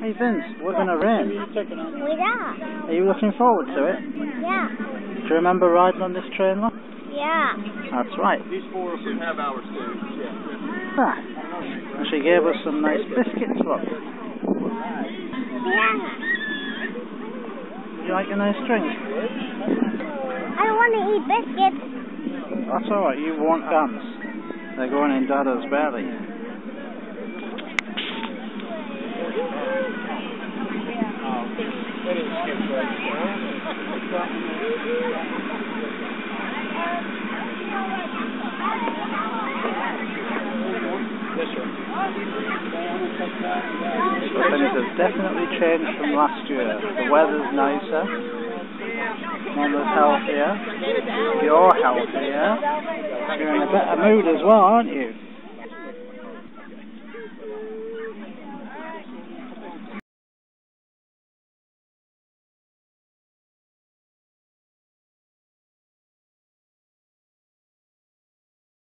Hey Vince, we're going to rain. We are. Are you looking forward to it? Yeah. Do you remember riding on this train, love? Yeah. That's right. These 4 should have ours too. Yeah. Ah. And she gave us some nice biscuits, look. Yeah. Would you like a nice drink? I don't want to eat biscuits. That's alright, you won't dance. They're going in Dada's belly. So things have definitely changed from last year. The weather's nicer, Mama's healthier, you're healthier, you're in a better mood as well, aren't you?